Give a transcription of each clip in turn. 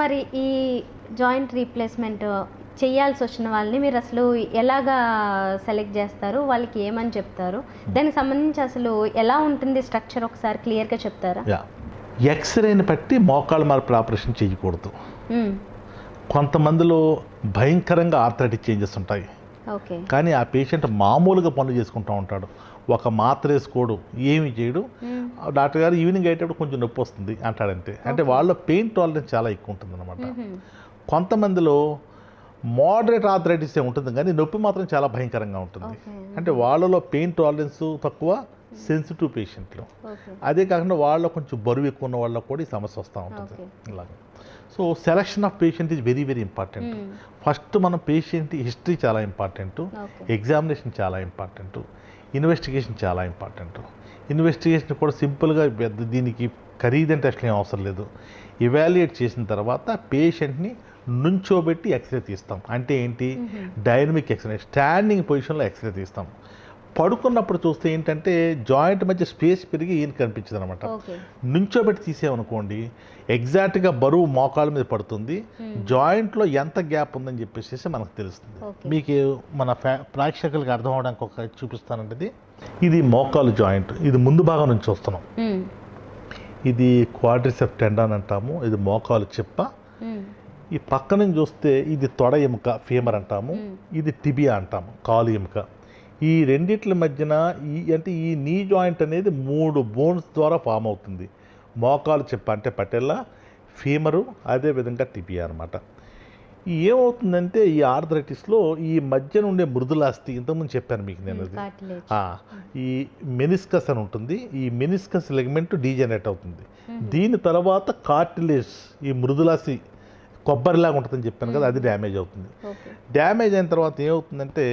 మరి ఈ joint replacement చేయాల్సొచ్చిన వాళ్ళని మీరు అసలు ఎలాగా సెలెక్ట్ చేస్తారు? వాళ్ళకి ఏమని చెప్తారు? దానికి సంబంధించి అసలు ఎలా ఉంటుంది స్ట్రక్చర్ ఒకసారి క్లియర్‌గా చెప్తారా? ఎక్స్‌రేని బట్టి మోకాళ్ళ మార్పుల ఆపరేషన్ చేయకూడదు. కొంతమందిలో భయంకరంగా ఆర్థరైటిక్ చేంజెస్ ఉంటాయి. ఓకే. కానీ ఆ పేషెంట్ మామూలుగా పనులు చేసుకుంటూ ఉంటాడు. ఒక మాత్ర వేసుకోడు, ఏమి చేయడు. డాక్టర్ గారు ఈవినింగ్ అయ్యేటప్పుడు కొంచెం నొప్పి వస్తుంది అంటాడంతే. అంటే వాళ్ళ పెయిన్ టాలరెన్స్ చాలా ఎక్కువ ఉంటుంది అనమాట. కొంతమందిలో మోడరేట్ ఆర్థరైటిస్ ఉంటుంది కానీ నొప్పి మాత్రం చాలా భయంకరంగా ఉంటుంది. అంటే వాళ్ళలో పెయిన్ టాలరెన్స్ తక్కువ, సెన్సిటివ్ పేషెంట్లు. అదే కాకుండా వాళ్ళ కొంచెం బరువు ఎక్కువ ఉన్న వాళ్ళకు కూడా ఈ సమస్య వస్తూ ఉంటుంది. ఇలాగా so selection of patient is very very important. First మనం పేషెంట్ హిస్టరీ చాలా ఇంపార్టెంట్, ఎగ్జామినేషన్ చాలా ఇంపార్టెంట్, ఇన్వెస్టిగేషన్ చాలా ఇంపార్టెంట్. ఇన్వెస్టిగేషన్ కూడా సింపుల్గా దీనికి ఖరీదైన టెస్ట్లు ఏం అవసరం లేదు. ఇవాల్యుయేట్ చేసిన తర్వాత పేషెంట్ని నుంచోబెట్టి ఎక్స్రే తీస్తాం. అంటే ఏంటి, డైనమిక్ ఎక్స్రే, స్టాండింగ్ పొజిషన్లో ఎక్స్రే తీస్తాం. పడుకున్నప్పుడు చూస్తే ఏంటంటే జాయింట్ మధ్య స్పేస్ పెరిగి ఈయన కనిపించదు అనమాట. నుంచోబెట్టి తీసేమనుకోండి ఎగ్జాక్ట్గా బరువు మోకాళ్ళ మీద పడుతుంది, జాయింట్లో ఎంత గ్యాప్ ఉందని చెప్పేసి మనకు తెలుస్తుంది. మీకు మన ప్రేక్షకులకి అర్థం అవడానికి ఒక చూపిస్తానంటే ఇది మోకాలు జాయింట్, ఇది ముందు భాగం నుంచి వస్తున్నాం. ఇది క్వాడ్రిసెప్స్ టెండాన్ అంటాము, ఇది మోకాలు చిప్ప. ఈ పక్క నుంచి చూస్తే ఇది తొడ ఎముక ఫీమర్ అంటాము, ఇది టిబియా అంటాము కాలు ఎముక. ఈ రెండిట్ల మధ్యన అంటే ఈ నీ జాయింట్ అనేది 3 బోన్స్ ద్వారా ఫామ్ అవుతుంది. మోకాలు చిప్ప అంటే పటెల్లా, ఫీమరు, అదేవిధంగా టిబియా అనమాట. ఏమవుతుందంటే ఈ ఆర్థరైటిస్లో ఈ మధ్యన ఉండే మృదులాస్థి, ఇంతకుముందు చెప్పాను మీకు నేను, ఈ మెనిస్కస్ అని ఉంటుంది. ఈ మెనిస్కస్ లెగ్మెంట్ డీజనరేట్ అవుతుంది. దీని తర్వాత కార్టిలేజ్, ఈ మృదులాస్థి కొబ్బరిలాగా ఉంటుందని చెప్పాను కదా, అది డ్యామేజ్ అవుతుంది. డ్యామేజ్ అయిన తర్వాత ఏమవుతుందంటే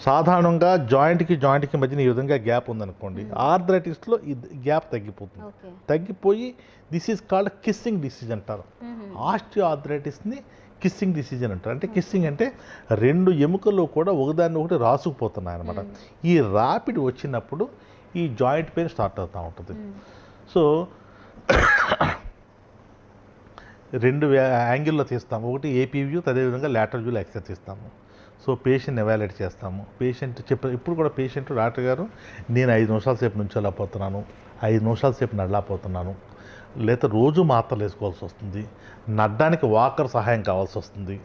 సాధారణంగా జాయింట్కి మధ్యన ఈ విధంగా గ్యాప్ ఉందనుకోండి, ఆర్థరైటిస్లో ఈ గ్యాప్ తగ్గిపోతుంది. తగ్గిపోయి this is called kissing disease అంటారు. ఆస్టియో ఆర్థరైటిస్ని కిస్సింగ్ డిసీజ్ అని అంటారు. అంటే కిస్సింగ్ అంటే 2 ఎముకలు కూడా ఒకదాన్ని ఒకటి రాసుకుపోతున్నాయి అనమాట. ఈ ర్యాపిడ్ వచ్చినప్పుడు ఈ జాయింట్ పెయిన్ స్టార్ట్ అవుతూ ఉంటుంది. సో 2 యాంగిల్లో తీస్తాము. ఒకటి ఏపీ వ్యూ, అదేవిధంగా లాటరల్ వ్యూలో ఎక్స్రే తీస్తాము. సో పేషెంట్ ఎవాల్యుయేట్ చేస్తాము. పేషెంట్ ఇప్పుడు కూడా పేషెంట్ డాక్టర్ గారు నేను 5 నిమిషాల సేపు నుంచోలేకపోతున్నాను, 5 నిమిషాల సేపు నడలేకపోతున్నాను, లేదా రోజు మాత్రలు వేసుకోవాల్సి వస్తుంది, నడడానికి వాకర్ సహాయం కావాల్సి వస్తుంది,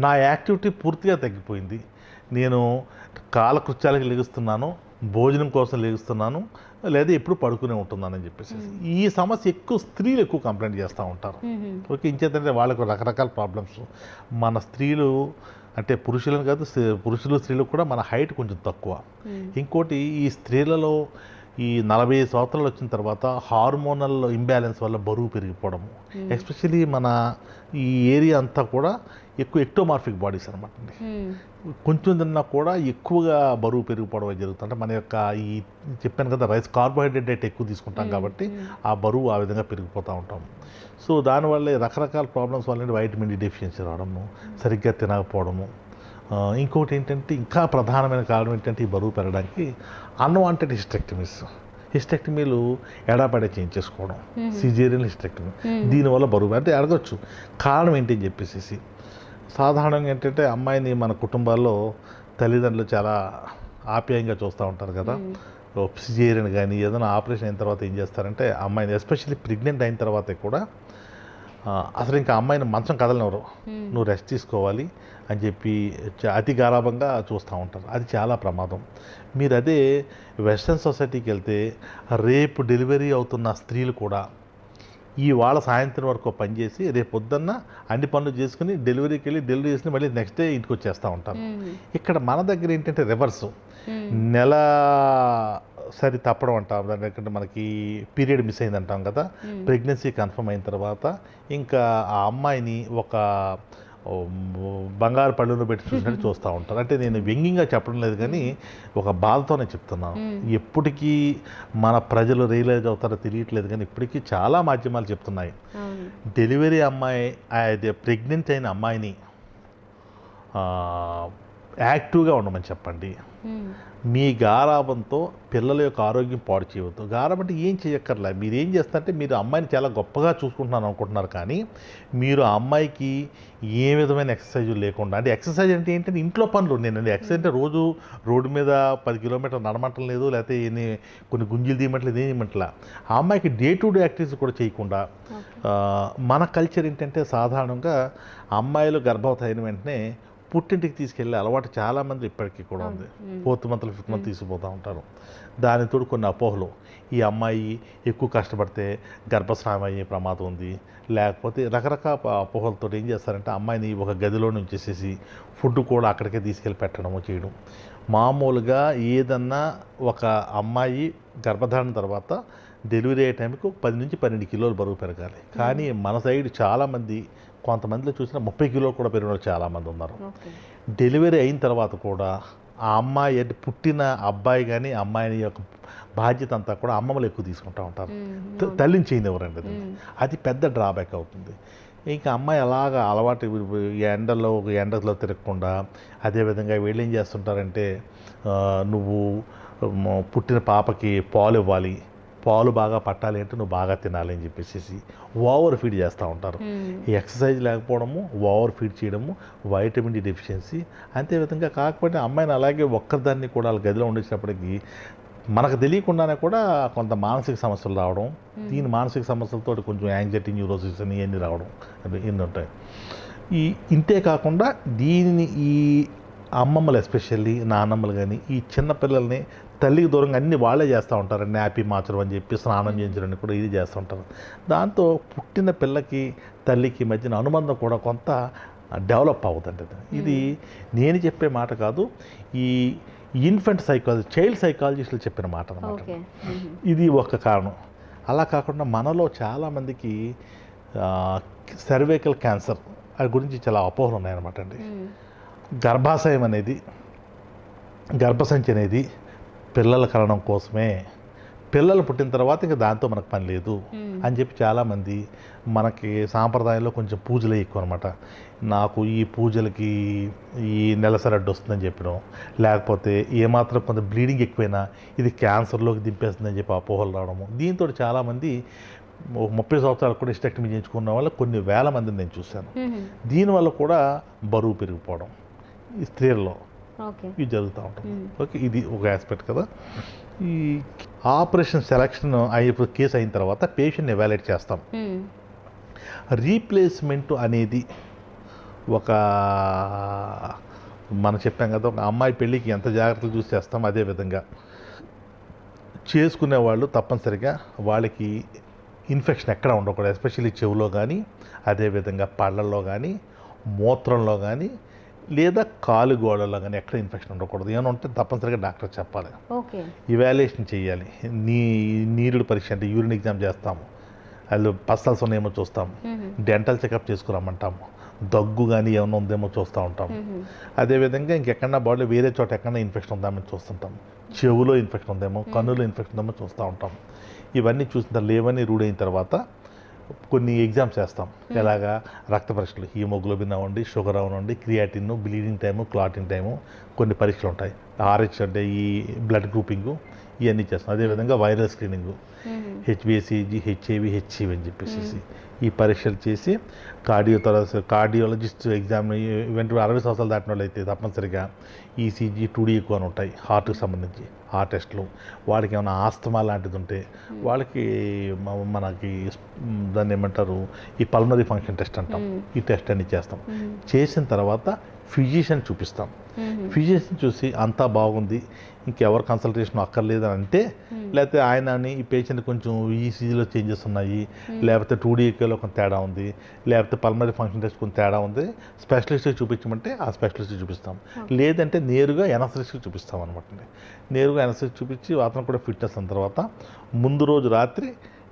నా యాక్టివిటీ పూర్తిగా తగ్గిపోయింది, నేను కాలకృత్యాలకు లెగుస్తున్నాను, భోజనం కోసం లెగుస్తున్నాను, లేదా ఎప్పుడు పడుకునే ఉంటున్నానని చెప్పేసి ఈ సమస్య స్త్రీలు ఎక్కువ కంప్లైంట్ చేస్తూ ఉంటారు. ఓకే, ఇంకేంటంటే వాళ్ళకు రకరకాల ప్రాబ్లమ్స్. మన స్త్రీలు అంటే పురుషులను కాదు, పురుషులు స్త్రీలు కూడా మన హైట్ కొంచెం తక్కువ. ఇంకోటి ఈ స్త్రీలలో ఈ 45 సంవత్సరాలు వచ్చిన తర్వాత హార్మోనల్ ఇంబ్యాలెన్స్ వల్ల బరువు పెరిగిపోవడము, ఎస్పెషలీ మన ఈ ఏరియా అంతా కూడా ఎక్కువ ఎక్టోమార్ఫిక్ బాడీస్ అనమాట. కొంచెం తిన్నా కూడా ఎక్కువగా బరువు పెరిగిపోవడం జరుగుతుంది. అంటే మన యొక్క ఈ చెప్పాను కదా రైస్ కార్బోహైడ్రేట్ డైట్ ఎక్కువ తీసుకుంటాం కాబట్టి ఆ బరువు ఆ విధంగా పెరిగిపోతూ ఉంటాం. సో దానివల్ల రకరకాల ప్రాబ్లమ్స్ వల్ల వైటమిన్ డి డెఫిషియన్సీ రావడము, సరిగ్గా తినకపోవడము. ఇంకొకటి ఏంటంటే ఇంకా ప్రధానమైన కారణం ఏంటంటే ఈ బరువు పెరగడానికి అన్వాంటెడ్ హిస్టెక్టమీలు ఎడాపడే చేయించేసుకోవడం, సిజేరియన్ హిస్టెక్టమీ. దీనివల్ల బరువు అంటే అడగచ్చు కారణం ఏంటి అని చెప్పేసి. సాధారణంగా ఏంటంటే అమ్మాయిని మన కుటుంబాల్లో తల్లిదండ్రులు చాలా ఆప్యాయంగా చూస్తూ ఉంటారు కదా. సిజేరియన్ కానీ ఏదైనా ఆపరేషన్ అయిన తర్వాత ఏం చేస్తారంటే అమ్మాయిని ఎస్పెషల్లీ ప్రెగ్నెంట్ అయిన తర్వాతే కూడా అసలు ఇంకా అమ్మాయిని మంచం కదలనివ్వరు, నువ్వు రెస్ట్ తీసుకోవాలి అని చెప్పి అతి గారాభంగా చూస్తూ ఉంటారు. అది చాలా ప్రమాదం. మీరు అదే వెస్ట్రన్ సొసైటీకి వెళ్తే రేపు డెలివరీ అవుతున్న స్త్రీలు కూడా ఈ వాళ్ళ సాయంత్రం వరకు పనిచేసి రేపు పొద్దున్న అన్ని పనులు చేసుకుని డెలివరీకి వెళ్ళి డెలివరీ చేసి మళ్ళీ నెక్స్ట్ డే ఇంటికి వచ్చేస్తూ ఉంటారు. ఇక్కడ మన దగ్గర ఏంటంటే రివర్సు, నెల సరి తప్పడం అంటాం, ఎందుకంటే మనకి పీరియడ్ మిస్ అయింది అంటాం కదా. ప్రెగ్నెన్సీ కన్ఫర్మ్ అయిన తర్వాత ఇంకా ఆ అమ్మాయిని ఒక బంగారు పళ్ళులో పెట్టి చూసినట్టు చూస్తూ ఉంటారు. అంటే నేను వ్యంగ్యంగా చెప్పడం లేదు కానీ ఒక బాధతోనే చెప్తున్నాను. ఎప్పటికీ మన ప్రజలు రియలైజ్ అవుతారో తెలియట్లేదు కానీ ఇప్పటికీ చాలా మాధ్యమాలు చెప్తున్నాయి, డెలివరీ అమ్మాయి అదే ప్రెగ్నెంట్ అయిన అమ్మాయిని యాక్టివ్గా ఉండమని చెప్పండి, మీ గారాబంతో పిల్లల యొక్క ఆరోగ్యం పాడు చేయవద్దు. గారాబం అంటే ఏం చేయక్కర్లే. మీరు ఏం చేస్తారంటే మీరు అమ్మాయిని చాలా గొప్పగా చూసుకుంటున్నాను అనుకుంటున్నారు, కానీ మీరు ఆ అమ్మాయికి ఏ విధమైన ఎక్సర్సైజ్ లేకుండా, అంటే ఎక్సర్సైజ్ అంటే ఏంటంటే ఇంట్లో పనులు. నేను ఎక్సర్సైజ్ అంటే రోజు రోడ్డు మీద 10 కిలోమీటర్లు నడమంటం లేదు, లేకపోతే కొన్ని గుంజీలు తీయమంటలేదు, ఏం చేయమంటలా. ఆ అమ్మాయికి డే టు డే యాక్టివిటీస్ కూడా చేయకుండా, మన కల్చర్ ఏంటంటే సాధారణంగా అమ్మాయిలు గర్భవతి అయిన వెంటనే పుట్టింటికి తీసుకెళ్ళే అలవాటు చాలామంది ఇప్పటికీ కూడా ఉంది. 4th మంత్ 5th మంత్ తీసుకుపోతూ ఉంటారు. దానితో కొన్ని అపోహలు, ఈ అమ్మాయి ఎక్కువ కష్టపడితే గర్భస్రావం అయ్యే ప్రమాదం ఉంది, లేకపోతే రకరకాల అపోహలతో ఏం చేస్తారంటే అమ్మాయిని ఒక గదిలో నుంచేసేసి ఫుడ్ కూడా అక్కడికే తీసుకెళ్ళి పెట్టడము చేయడం. మామూలుగా ఏదన్నా ఒక అమ్మాయి గర్భధారణ తర్వాత డెలివరీ అయ్యే టైంకి 10 నుంచి 12 కిలోలు బరువు పెరగాలి. కానీ మన సైడ్ చాలామంది, కొంతమందిలో చూసినా 30 కిలోలు కూడా పెరిగిన వాళ్ళు చాలామంది ఉన్నారు. డెలివరీ అయిన తర్వాత కూడా ఆ అమ్మాయి అంటే పుట్టిన అబ్బాయి కానీ అమ్మాయిని యొక్క బాధ్యత అంతా కూడా అమ్మమ్మలు ఎక్కువ తీసుకుంటూ ఉంటారు. తల్లిని చేయనివ్వరండి. అది పెద్ద డ్రాబ్యాక్ అవుతుంది. ఇంకా అమ్మాయి అలాగా అలవాటు ఎండలో తిరగకుండా, అదేవిధంగా వీళ్ళు ఏం చేస్తుంటారంటే నువ్వు పుట్టిన పాపకి పాలు ఇవ్వాలి, పాలు బాగా పట్టాలి అంటే నువ్వు బాగా తినాలి అని చెప్పేసి ఓవర్ ఫీడ్ చేస్తూ ఉంటారు. ఈ ఎక్సర్సైజ్ లేకపోవడము, ఓవర్ ఫీడ్ చేయడము, వైటమిన్ డి డెఫిషియన్సీ. అంతేవిధంగా కాకపోతే అమ్మాయిని అలాగే ఒక్కదాన్ని కూడా వాళ్ళ గదిలో ఉండించినప్పటికీ మనకు తెలియకుండానే కూడా కొంత మానసిక సమస్యలు రావడం, దీని మానసిక సమస్యలతో కొంచెం యాంగ్జైటీ, న్యూరోసిస్ అని ఇవన్నీ రావడం ఇన్ని ఉంటాయి. ఇంతే కాకుండా దీనిని ఈ అమ్మమ్మలు ఎస్పెషల్లీ నాన్నమ్మలు కానీ ఈ చిన్నపిల్లల్ని తల్లికి దూరంగా అన్నీ వాళ్ళే చేస్తూ ఉంటారు. నాపీ మార్చడం అని చెప్పి, స్నానం చేయించడం కూడా ఇది చేస్తూ ఉంటారు. దాంతో పుట్టిన పిల్లకి తల్లికి మధ్యన అనుబంధం కూడా కొంత డెవలప్ అవుతుంది. ఇది నేను చెప్పే మాట కాదు, ఈ ఇన్ఫెంట్ సైకాలజీ, చైల్డ్ సైకాలజిస్టులు చెప్పిన మాట అన్నమాట. ఇది ఒక కారణం. అలా కాకుండా మనలో చాలామందికి సర్వైకల్ క్యాన్సర్ అది గురించి చాలా అపోహలు ఉన్నాయన్నమాట అండి. గర్భాశయం అనేది, గర్భసంచి అనేది పిల్లల కలడం కోసమే, పిల్లలు పుట్టిన తర్వాత ఇంకా దాంతో మనకు పని లేదు అని చెప్పి చాలామంది, మనకి సాంప్రదాయంలో కొంచెం పూజలే ఎక్కువ అనమాట. నాకు ఈ పూజలకి ఈ నెలసరడ్డు వస్తుందని చెప్పడం, లేకపోతే ఏమాత్రం కొంత బ్లీడింగ్ ఎక్కువైనా ఇది క్యాన్సర్లోకి దింపేస్తుందని చెప్పి అపోహలు రావడము. దీంతో చాలామంది 30 సంవత్సరాలు కూడా హిస్టెక్టమీ చేయించుకున్న వాళ్ళు కొన్ని వేల మందిని నేను చూశాను. దీనివల్ల కూడా బరువు పెరిగిపోవడం ఈ స్త్రీల్లో ఇది జరుగుతూ ఉంటుంది. ఓకే, ఇది ఒక ఆస్పెక్ట్ కదా. ఈ ఆపరేషన్ సెలక్షన్ అయిపోయి కేసు అయిన తర్వాత పేషెంట్ని ఎవాల్యుయేట్ చేస్తాం. రీప్లేస్మెంట్ అనేది ఒక మనం చెప్పాం కదా, ఒక అమ్మాయి పెళ్ళికి ఎంత జాగ్రత్తలు చూసి చేస్తాం, అదేవిధంగా చేసుకునే వాళ్ళు తప్పనిసరిగా వాళ్ళకి ఇన్ఫెక్షన్ ఎక్కడ ఉండకూడదు. ఎస్పెషల్లీ చెవులో కానీ, అదేవిధంగా పళ్ళల్లో కానీ, మూత్రంలో కానీ, లేదా కాలు గోడల్లో కానీ ఎక్కడ ఇన్ఫెక్షన్ ఉండకూడదు. ఏమైనా ఉంటే తప్పనిసరిగా డాక్టర్ చెప్పాలి. ఇవాల్యుయేషన్ చేయాలి. నీరుడు పరీక్ష అంటే యూరిన్ ఎగ్జామ్ చేస్తాము, వాళ్ళు పస్సల్స్ ఉన్నాయేమో చూస్తాము, డెంటల్ చెకప్ చేసుకురమ్మంటాము, దగ్గు కానీ ఏమైనా ఉందేమో చూస్తూ ఉంటాము. అదేవిధంగా ఇంకెక్కడన్నా బాడీలో వేరే చోట ఎక్కడన్నా ఇన్ఫెక్షన్ ఉందామని చూస్తుంటాము, చెవులో ఇన్ఫెక్షన్ ఉందేమో, కన్నులో ఇన్ఫెక్షన్ ఉందేమో చూస్తూ ఉంటాము. ఇవన్నీ చూసిన లేవని రూఢ్ అయిన తర్వాత కొన్ని ఎగ్జామ్స్ చేస్తాం. ఎలాగా రక్త పరీక్షలు, హీమోగ్లోబిన్ అవ్వండి, షుగర్ అవ్వండి, creatine, bleeding time, clotting time, కొన్ని పరీక్షలు ఉంటాయి. RH అంటే ఈ బ్లడ్ గ్రూపింగు, ఇవన్నీ చేస్తాం. అదేవిధంగా viral screening, HbA1c, HIV, HIV అని చెప్పేసి ఈ పరీక్షలు చేసి కార్డియాలజిస్ట్ ఎగ్జామ్ ఈవెంట్ 60 సంవత్సరాలు దాటిన వాళ్ళు అయితే తప్పనిసరిగా ECG, 2D ఎక్కువ అని ఉంటాయి హార్ట్కి సంబంధించి ఆ టెస్ట్లు. వాడికి ఏమైనా ఆస్తమా లాంటిది ఉంటే వాళ్ళకి మనకి దాన్ని ఏమంటారు, ఈ పల్మనరీ ఫంక్షన్ టెస్ట్ అంటాం, ఈ టెస్ట్ అన్ని చేస్తాం. చేసిన తర్వాత ఫిజిషియన్ చూపిస్తాం. ఫిజిషియన్ చూసి అంతా బాగుంది, ఇంకెవరు కన్సల్టేషన్ అక్కర్లేదని అంటే, లేకపోతే ఆయనని ఈ పేషెంట్ కొంచెం ECGలో చేంజెస్ ఉన్నాయి, లేకపోతే 2D ఎకోలో కొంత తేడా ఉంది, లేకపోతే పల్మనరీ ఫంక్షన్ టెస్ట్ కొంత తేడా ఉంది, స్పెషలిస్ట్కి చూపించమంటే ఆ స్పెషలిస్ట్కి చూపిస్తాం. లేదంటే నేరుగా ఎనస్థెటిస్ట్కి చూపిస్తాం అనమాట. నేరుగా ఎనస్థెటిస్ట్ చూపించి అతను కూడా ఫిట్నెస్ అయిన తర్వాత ముందు రోజు రాత్రి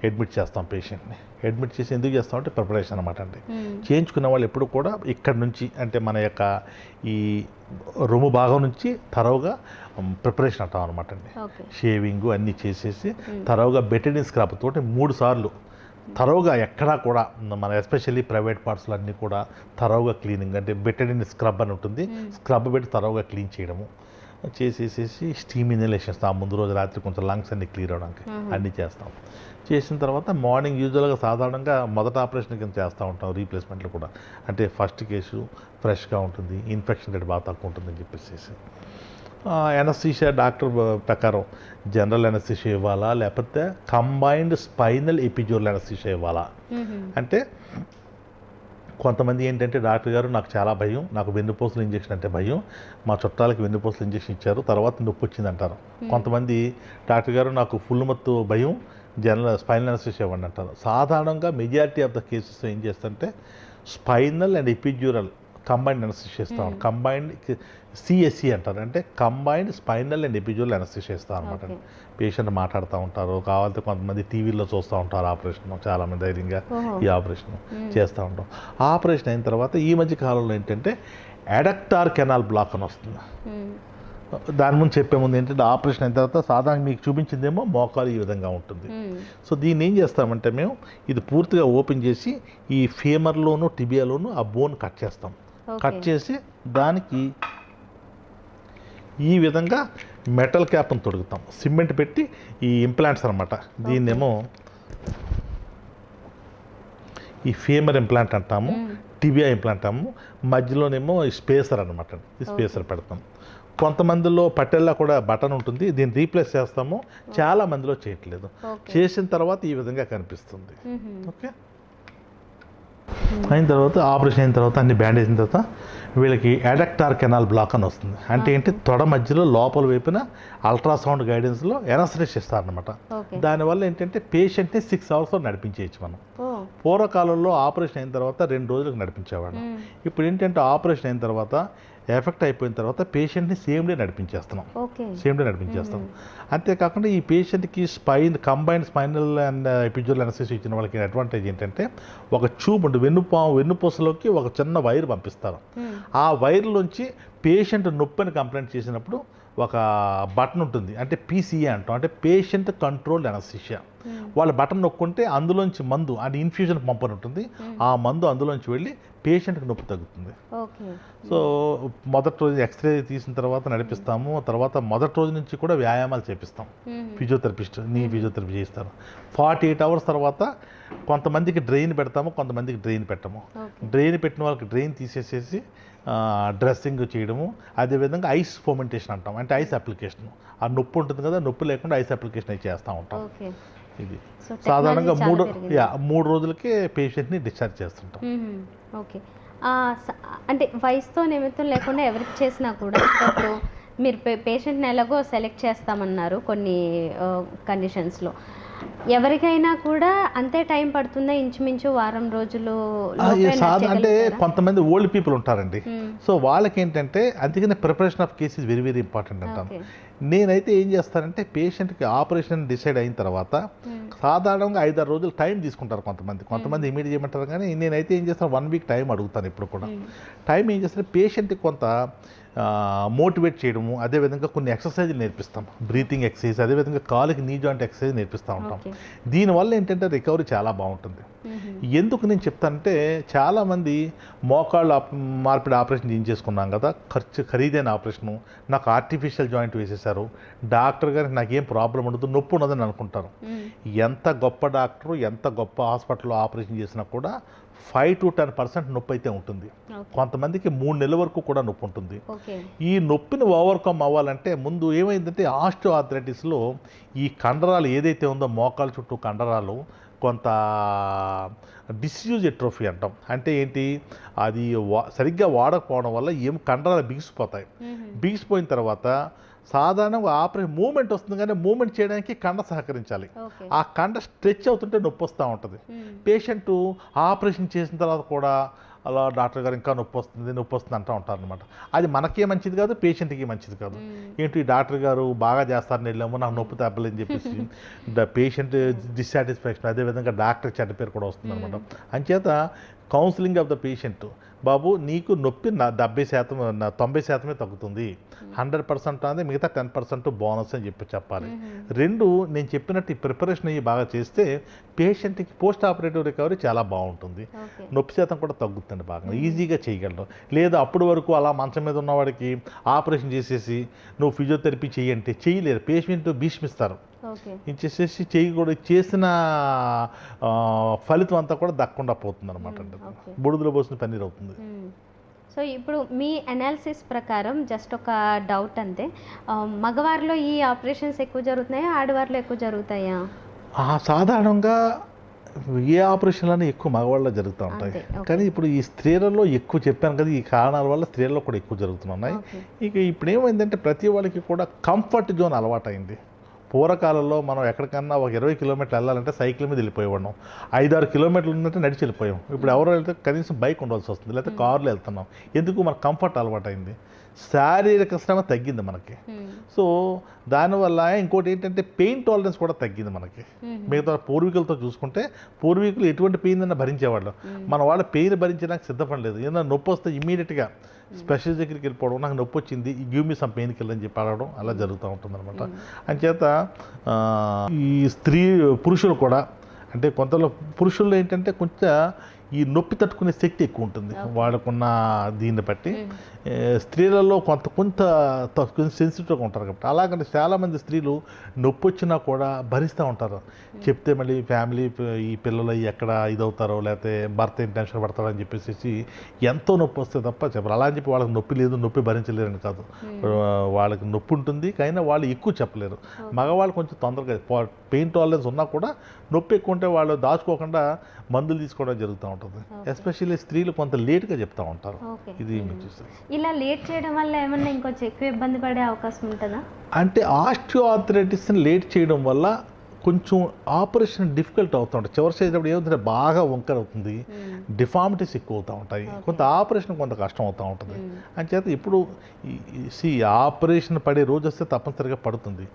అడ్మిట్ చేస్తాం పేషెంట్ని. అడ్మిట్ చేసి ఎందుకు చేస్తామంటే ప్రిపరేషన్ అనమాట అండి. చేయించుకున్న వాళ్ళు ఎప్పుడు కూడా ఇక్కడ నుంచి అంటే మన యొక్క ఈ రొమ్ము భాగం నుంచి తరవుగా ప్రిపరేషన్ అంటాం అనమాట అండి. షేవింగ్ అన్నీ చేసేసి తరవుగా బెటడిన్ స్క్రబ్ తోటి 3 సార్లు తరవుగా ఎక్కడా కూడా మన ఎస్పెషల్లీ ప్రైవేట్ పార్ట్స్లో అన్నీ కూడా తరవుగా క్లీనింగ్ అంటే బెటడిన్ స్క్రబ్ అని ఉంటుంది, స్క్రబ్ పెట్టి తరవుగా క్లీన్ చేయడము. చేసేసేసి స్టీమ్ ఇన్హలేషన్స్ ఆ ముందు రోజు రాత్రి కొంచెం లంగ్స్ అన్ని క్లియర్ అవడానికి అన్నీ చేస్తాం. చేసిన తర్వాత మార్నింగ్ యూజువల్గా సాధారణంగా మొదట ఆపరేషన్ కింద చేస్తూ ఉంటాం రీప్లేస్మెంట్లు కూడా. అంటే ఫస్ట్ కేసు ఫ్రెష్గా ఉంటుంది, ఇన్ఫెక్షన్ రేట్ బాగా తక్కువ ఉంటుందని చెప్పేసి. ఎనస్థీషియా డాక్టర్ ప్రకారం జనరల్ ఎనస్థీషియా ఇవ్వాలా లేకపోతే కంబైన్డ్ స్పైనల్ ఎపిడ్యూరల్ ఎనస్థీషియా ఇవ్వాలా అంటే కొంతమంది ఏంటంటే డాక్టర్ గారు నాకు చాలా భయం, నాకు వెన్నుపూసలు ఇంజెక్షన్ అంటే భయం, మా చుట్టాలకి వెన్నుపూసలు ఇంజెక్షన్ ఇచ్చారు తర్వాత నొప్పి వచ్చింది అంటారు. కొంతమంది డాక్టర్ గారు నాకు ఫుల్ మత్తు భయం, జనరల్ స్పైనల్ ఎనస్థీషియా ఇవ్వండి అంటారు. సాధారణంగా మెజారిటీ ఆఫ్ ద కేసెస్ ఏం చేస్తుంటే spinal and epidural combined anaesthesia ఇస్తాం. కంబైన్డ్ సిఎస్సి అంటారు, అంటే combined spinal and epidural anaesthesia ఇస్తాం అనమాట. పేషెంట్ మాట్లాడుతూ ఉంటారు, కావాలంటే కొంతమంది టీవీలో చూస్తూ ఉంటారు ఆపరేషన్, చాలామంది ధైర్యంగా ఈ ఆపరేషన్ చేస్తూ ఉంటాం. ఆపరేషన్ అయిన తర్వాత ఈ మధ్య కాలంలో ఏంటంటే అడక్టార్ కెనాల్ బ్లాక్ అని వస్తుంది. దాని ముందు చెప్పే ముందు ఏంటంటే ఆపరేషన్ అయిన తర్వాత సాధారణ మీకు చూపించిందేమో మోకాలు ఈ విధంగా ఉంటుంది. సో దీన్ని ఏం చేస్తామంటే మేము ఇది పూర్తిగా ఓపెన్ చేసి ఈ ఫీమర్లోను టిబియాలోను ఆ బోన్ కట్ చేస్తాం. కట్ చేసి దానికి ఈ విధంగా మెటల్ క్యాప్ని తొడుగుతాం, సిమెంట్ పెట్టి ఈ ఇంప్లాంట్స్ అనమాట. దీన్నేమో ఈ ఫీమర్ ఇంప్లాంట్ అంటాము, టిబియా ఇంప్లాంట్ అంటాము, మధ్యలోనేమో ఈ స్పేసర్ అనమాట, ఈ స్పేసర్ పెడతాం. కొంతమందిలో పట్టెల్లా కూడా బటన్ ఉంటుంది, దీన్ని రీప్లేస్ చేస్తాము, చాలా మందిలో చేయట్లేదు. చేసిన తర్వాత ఈ విధంగా కనిపిస్తుంది. ఓకే, అయిన తర్వాత ఆపరేషన్ అయిన తర్వాత అన్ని బ్యాండేజ్ అయిన తర్వాత వీళ్ళకి అడక్టార్ కెనాల్ బ్లాక్ అని వస్తుంది. అంటే ఏంటి, తొడ మధ్యలో లోపల వైపున అల్ట్రాసౌండ్ గైడెన్స్లో ఎనస్థీషియా ఇస్తారనమాట. దానివల్ల ఏంటంటే పేషెంట్ని 6 అవర్స్లో నడిపించేయచ్చు మనం. పూర్వకాలంలో ఆపరేషన్ అయిన తర్వాత 2 రోజులకు నడిపించేవాళ్ళం. ఇప్పుడు ఏంటంటే ఆపరేషన్ అయిన తర్వాత ఎఫెక్ట్ అయిపోయిన తర్వాత పేషెంట్ని సేమ్ డే నడిపించేస్తున్నాం. అంతేకాకుండా ఈ పేషెంట్కి combined spinal and epidural anaesthesia ఇచ్చిన వాళ్ళకి అడ్వాంటేజ్ ఏంటంటే ఒక ట్యూబ్ ఉంటుంది, వెన్నుపూసలోకి ఒక చిన్న వైర్ పంపిస్తారు. ఆ వైర్లోంచి పేషెంట్ నొప్పిని కంప్లైంట్ చేసినప్పుడు ఒక బటన్ ఉంటుంది, అంటే పీసీఏ అంటాం, అంటే పేషెంట్ కంట్రోల్డ్ ఎనస్థీషియా. వాళ్ళ బటన్ నొక్కుంటే అందులోంచి మందు అంటే ఇన్ఫ్యూజన్ పంపని ఉంటుంది, ఆ మందు అందులోంచి వెళ్ళి పేషెంట్కి నొప్పి తగ్గుతుంది. సో మొదటి రోజు ఎక్స్రే తీసిన తర్వాత నడిపిస్తాము. తర్వాత మొదటి రోజు నుంచి కూడా వ్యాయామాలు చేపిస్తాం. ఫిజియోథెరపిస్ట్ ఫిజియోథెరపీ చేస్తారు. 48 అవర్స్ తర్వాత కొంతమందికి డ్రైన్ పెడతాము, కొంతమందికి డ్రైన్ పెట్టము. డ్రైన్ పెట్టిన వాళ్ళకి డ్రైన్ తీసేసేసి డ్రెస్సింగ్ చేయడము. అదేవిధంగా ఐస్ ఫోమెంటేషన్ అంటాం, అంటే ఐస్ అప్లికేషన్. ఆ నొప్పి ఉంటుంది కదా, నొప్పి లేకుండా ఐస్ అప్లికేషన్ అయి చేస్తూ ఉంటాం. ఇది సాధారణంగా 3 రోజులకే పేషెంట్ని డిశ్చార్జ్ చేస్తుంటాం. ఓకే, అంటే వయసుతో నిమిత్తం లేకుండా ఎవరికి చేసినా కూడా ఇప్పుడు మీరు పేషెంట్ని ఎలాగో సెలెక్ట్ చేస్తామన్నారు కొన్ని కండిషన్స్లో, ఎవరికైనా కూడా అంతే టైం పడుతుందా? ఇంచుమించు వారం రోజులు అంటే కొంతమంది ఓల్డ్ పీపుల్ ఉంటారండి. సో వాళ్ళకి ఏంటంటే అందుకనే preparation of case is very very important అంటాను. నేనైతే ఏం చేస్తానంటే పేషెంట్కి ఆపరేషన్ డిసైడ్ అయిన తర్వాత సాధారణంగా 5-6 రోజులు టైం తీసుకుంటారు కొంతమంది ఇమీడియట్ చేయమంటారు. కానీ నేనైతే ఏం చేస్తాను, 1 వీక్ టైం అడుగుతాను. ఇప్పుడు కూడా టైం ఏం చేస్తాను, పేషెంట్కి కొంత మోటివేట్ చేయడము, అదేవిధంగా కొన్ని ఎక్సర్సైజ్లు నేర్పిస్తాం, బ్రీతింగ్ ఎక్సర్సైజ్, అదేవిధంగా కాలుకి నీ జాయింట్ ఎక్సర్సైజ్ నేర్పిస్తూ ఉంటాం. దీనివల్ల ఏంటంటే రికవరీ చాలా బాగుంటుంది. ఎందుకు నేను చెప్తానంటే చాలామంది మోకాళ్ళు మార్పిడి ఆపరేషన్ చేయించేసుకున్నాం కదా, ఖరీదైన ఆపరేషను, నాకు ఆర్టిఫిషియల్ జాయింట్ వేసేసారు, డాక్టర్ గారికి నాకేం ప్రాబ్లం ఉండదు, నొప్పి ఉండదని అనుకుంటారు. ఎంత గొప్ప డాక్టరు, ఎంత గొప్ప హాస్పిటల్లో ఆపరేషన్ చేసినా కూడా 5 to 10% నొప్పి అయితే ఉంటుంది. కొంతమందికి 3 నెలల వరకు కూడా నొప్పి ఉంటుంది. ఈ నొప్పిని ఓవర్కమ్ అవ్వాలంటే ముందు ఏమైందంటే ఆస్టియోఆర్థరైటిస్లో ఈ కండరాలు ఏదైతే ఉందో మోకాలు చుట్టూ కండరాలు కొంత డిస్యూజ్ ఎట్రోఫీ అంటాం. అంటే ఏంటి, అది సరిగ్గా వాడకపోవడం వల్ల కండరాలు బిగిసిపోతాయి. బిగిసిపోయిన తర్వాత సాధారణంగా ఆపరేషన్ మూమెంట్ వస్తుంది, కానీ మూమెంట్ చేయడానికి కండ సహకరించాలి. ఆ కండ స్ట్రెచ్ అవుతుంటే నొప్పి వస్తూ ఉంటుంది. పేషెంట్ ఆపరేషన్ చేసిన తర్వాత కూడా అలా డాక్టర్ గారు ఇంకా నొప్పి వస్తుంది అంటూ ఉంటారు అనమాట. అది మనకే మంచిది కాదు, పేషెంట్కి మంచిది కాదు. ఏంటి డాక్టర్ గారు బాగా చేస్తారని వెళ్ళాము, నాకు నొప్పి తప్పలేదని చెప్పేసి పేషెంట్ డిస్సాటిస్ఫాక్షన్, అదేవిధంగా డాక్టర్ చెడ్డ పేరు కూడా వస్తుంది అనమాట. అంచేత కౌన్సిలింగ్ ఆఫ్ ద పేషెంట్ బాబు నీకు నొప్పి 70% 90% తగ్గుతుంది, 100% అనేది మిగతా 10% బోనస్ అని చెప్పాలి. రెండు, నేను చెప్పినట్టు ఈ ప్రిపరేషన్ అయ్యి బాగా చేస్తే పేషెంట్కి పోస్ట్ ఆపరేటివ్ రికవరీ చాలా బాగుంటుంది, నొప్పి శాతం కూడా తగ్గుతుంది, బాగా ఈజీగా చేయగలరు. లేదా అప్పటి వరకు అలా మంచం మీద ఉన్నవాడికి ఆపరేషన్ చేసేసి నువ్వు ఫిజియోథెరపీ చేయంటే చేయలేరు, పేషెంట్ భీష్మిస్తారు. ఇచ్చేసేసి చేసిన ఫలితం అంతా కూడా దక్కకుండా పోతుంది అనమాట. బుడిదలో పోసిన పన్నీర్ అవుతుంది. సో ఇప్పుడు మీ అనాలిసిస్ ప్రకారం జస్ట్ ఒక డౌట్ అంతే, మగవారిలో ఈ ఆపరేషన్స్ ఎక్కువ జరుగుతున్నాయా, ఆడవారిలో ఎక్కువ జరుగుతాయా? సాధారణంగా ఏ ఆపరేషన్లన్నీ ఎక్కువ మగవాళ్ళలో జరుగుతూ ఉంటాయి, కానీ ఇప్పుడు ఈ స్త్రీలలో ఎక్కువ చెప్పాను కదా, ఈ కారణాల వల్ల స్త్రీలలో కూడా ఎక్కువ జరుగుతున్నాయి. ఇక ఇప్పుడు ఏమైందంటే ప్రతి వాళ్ళకి కూడా కంఫర్ట్ జోన్ అలవాటైంది. పూర్వకాలంలో మనం ఎక్కడికన్నా ఒక 20 కిలోమీటర్లు వెళ్ళాలంటే సైకిల్ మీద వెళ్ళిపోయేవాళ్ళం, 5-6 కిలోమీటర్లు ఉన్నట్టు నడిచి వెళ్ళిపోయాం. ఇప్పుడు ఎవరో వెళ్తే కనీసం బైక్ ఉండాల్సి వస్తుంది, లేకపోతే కార్లో వెళ్తున్నాం. ఎందుకు? మన కంఫర్ట్ అలవాటైంది, శారీరక శ్రమ తగ్గింది మనకి. సో దానివల్ల ఇంకోటి ఏంటంటే పెయిన్ టాలరెన్స్ కూడా తగ్గింది మనకి. మిగతా పూర్వీకులతో చూసుకుంటే పూర్వీకులు ఎటువంటి పెయిన్ అన్నా భరించేవాళ్ళు, మన వాళ్ళ పెయిన్ భరించడానికి సిద్ధపడలేదు. ఏదైనా నొప్పి వస్తే ఇమీడియట్గా స్పెషలిస్ట్ దగ్గరికి వెళ్ళిపోవడం, నాకు నొప్పి వచ్చింది give me some pain killer అని చెప్పి అడగడం, అలా జరుగుతూ ఉంటుంది అనమాట. అంచేత ఈ పురుషులు కూడా అంటే కొంతలో పురుషుల్లో ఏంటంటే కొంచెం ఈ నొప్పి తట్టుకునే శక్తి ఎక్కువ ఉంటుంది వాళ్ళకున్న దీన్ని బట్టి. స్త్రీలలో కొంత సెన్సిటివ్గా ఉంటారు కాబట్టి, అలాగంటే చాలామంది స్త్రీలు నొప్పి వచ్చినా కూడా భరిస్తూ ఉంటారు. చెప్తే మళ్ళీ ఫ్యామిలీ ఈ పిల్లలు ఎక్కడ ఇదవుతారో, లేకపోతే భర్త ఏం టెన్షన్ పడతారో అని చెప్పేసి ఎంతో నొప్పి వస్తే తప్ప చెప్పరు. అలా అని చెప్పి వాళ్ళకి నొప్పి లేదు, నొప్పి భరించలేరని కాదు, వాళ్ళకి నొప్పి ఉంటుంది కానీ వాళ్ళు ఎక్కువ చెప్పలేరు. మగవాళ్ళు కొంచెం తొందరగా పెయిన్ టాలరెన్స్ ఉన్నా కూడా నొప్పి ఎక్కువ ఉంటే వాళ్ళు దాచుకోకుండా మందులు తీసుకోవడం జరుగుతూ ఉంటుంది. ఎస్పెషల్లీ స్త్రీలు కొంత లేట్గా చెప్తూ ఉంటారు. ఇది ఇలా లేట్ చేయడం వల్ల ఏమన్నా ఇంకొంచెం ఎక్కువ ఇబ్బంది పడే అవకాశం ఉంటుందా? అంటే ఆస్టియోఆర్థరైటిస్ని లేట్ చేయడం వల్ల కొంచెం ఆపరేషన్ డిఫికల్ట్ అవుతూ ఉంటుంది. చివరి స్టేజ్ అప్పుడు ఏమవుతుంటే బాగా వంకర అవుతుంది, డిఫార్మిటీస్ ఎక్కువ అవుతూ ఉంటాయి, కొంత ఆపరేషన్ కొంత కష్టం అవుతూ ఉంటుంది. అంచేత ఇప్పుడు ఆపరేషన్ పడే రోజు వస్తే తప్పనిసరిగా పడుతుంది.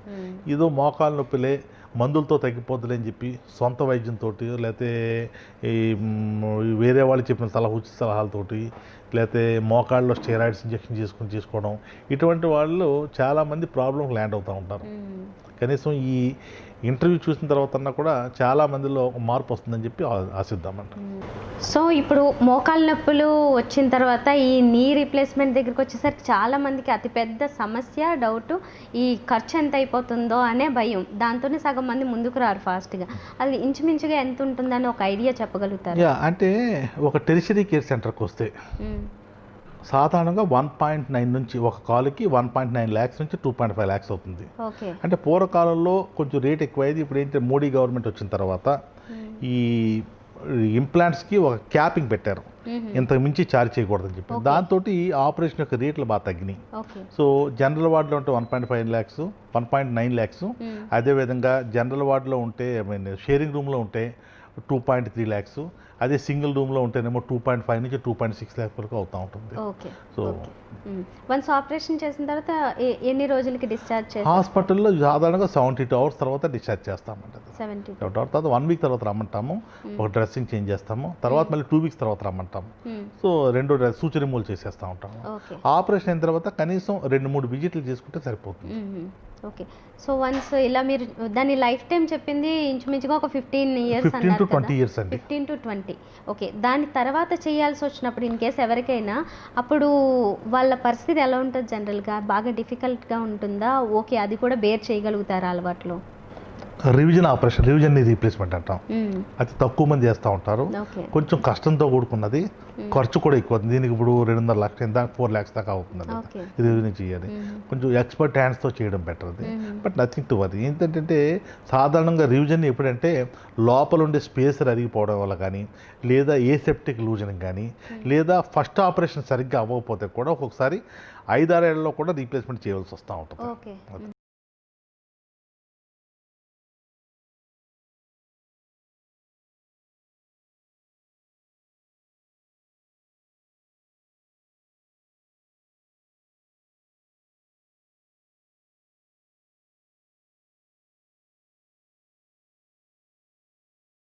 ఏదో మోకాలు నొప్పిలే మందులతో తగ్గిపోద్దులే అని చెప్పి సొంత వైద్యంతో, లేకపోతే ఈ వేరే వాళ్ళు చెప్పిన సలహాలతోటి, లేకపోతే మోకాళ్ళలో స్టెరాయిడ్స్ ఇంజెక్షన్ చేసుకోవడం, ఇటువంటి వాళ్ళు చాలామంది ప్రాబ్లమ్స్ ల్యాండ్ అవుతూ ఉంటారు. కనీసం ఈ ఇంటర్వ్యూ చూసిన తర్వాత కూడా చాలా మందిలో ఒక మార్పు వస్తుందని చెప్పి ఆశిద్దామంట. సో ఇప్పుడు మోకాళ్ళ నొప్పులు వచ్చిన తర్వాత ఈ నీ రీప్లేస్మెంట్ దగ్గరికి వచ్చేసరికి చాలామందికి అతిపెద్ద సమస్య డౌట్ ఈ ఖర్చు ఎంత అయిపోతుందో అనే భయం. దాంతోనే సగం మంది ముందుకు రారు ఫాస్ట్గా. అది ఇంచుమించుగా ఎంత ఉంటుందని ఒక ఐడియా చెప్పగలుగుతారు? అంటే ఒక టెరిషరీ కేర్ సెంటర్కి వస్తే సాధారణంగా 1.9 నుంచి ఒక కాలుకి 1.9 lakhs నుంచి 2.5 lakhs అవుతుంది. అంటే పూర్వకాలంలో కొంచెం రేట్ ఎక్కువైంది. ఇప్పుడు ఏంటంటే మోడీ గవర్నమెంట్ వచ్చిన తర్వాత ఈ ఇంప్లాంట్స్కి ఒక క్యాపింగ్ పెట్టారు, ఇంతకు మించి ఛార్జ్ చేయకూడదని చెప్పి. దాంతో ఆపరేషన్ యొక్క రేట్లు బాగా తగ్గినాయి. సో జనరల్ వార్డులో ఉంటే 1.5 lakhs, 1.9 lakhs. అదేవిధంగా జనరల్ వార్డులో ఉంటే షేరింగ్ రూమ్లో ఉంటే 2.3 lakhs. అదే సింగిల్ రూమ్లో ఉంటేనేమో 2.5 నుంచి 2.6 lakhs వరకు అవుతూ ఉంటుంది. సో వన్స్ ఆపరేషన్ చేసిన తర్వాత ఎన్ని రోజులకి డిశ్చార్జ్ చేస్తారు? హాస్పిటల్లో సాధారణంగా 72 hours తర్వాత డిశ్చార్జ్ చేస్తామంట. 72 hours తర్వాత 1 week తర్వాత రమ్మంటాము, ఒక డ్రెస్సింగ్ చేంజ్ చేస్తాము, తర్వాత మళ్ళీ 2 weeks తర్వాత రమ్మంటాము. సో 2 సూచన రిమూవల్ చేసేస్తూ ఉంటాము. ఆపరేషన్ అయిన తర్వాత కనీసం 2-3 విజిట్లు చేసుకుంటే సరిపోతుంది. ఓకే. సో వన్స్ ఇలా మీరు దాని లైఫ్ టైం చెప్పింది ఇంచుమించుగా ఒక 15 years 15 to 20 years అండి. 15 to 20. ఓకే. దాని తర్వాత చేయాల్సి వచ్చినప్పుడు ఇన్ కేస్ ఎవరికైనా అప్పుడు వాళ్ళ పరిస్థితి ఎలా ఉంటుంది జనరల్గా? బాగా డిఫికల్ట్గా ఉంటుందా? ఓకే, అది కూడా బేర్ చేయగలుగుతారా అలవాట్లో? Revision operation, revision knee replacement అంటాం. అది తక్కువ మంది చేస్తూ ఉంటారు, కొంచెం కష్టంతో కూడుకున్నది, ఖర్చు కూడా ఎక్కువ. దీనికి ఇప్పుడు 2.5 lakhs 4 lakhs దాకా అవుతుంది. రివిజన్ చేయాలి, కొంచెం ఎక్స్పర్ట్ హ్యాండ్స్తో చేయడం బెటర్ అది. But nothing to worry. ఏంటంటే సాధారణంగా రివిజన్ ఎప్పుడంటే లోపల ఉండే స్పేసర్ అరిగిపోవడం వల్ల కానీ, లేదా ఏసెప్టిక్ లూజనింగ్ కానీ, లేదా ఫస్ట్ ఆపరేషన్ సరిగ్గా అవ్వకపోతే కూడా ఒక్కొక్కసారి 5-6 ఏళ్లలో కూడా రీప్లేస్మెంట్ చేయవలసి వస్తూ ఉంటుంది.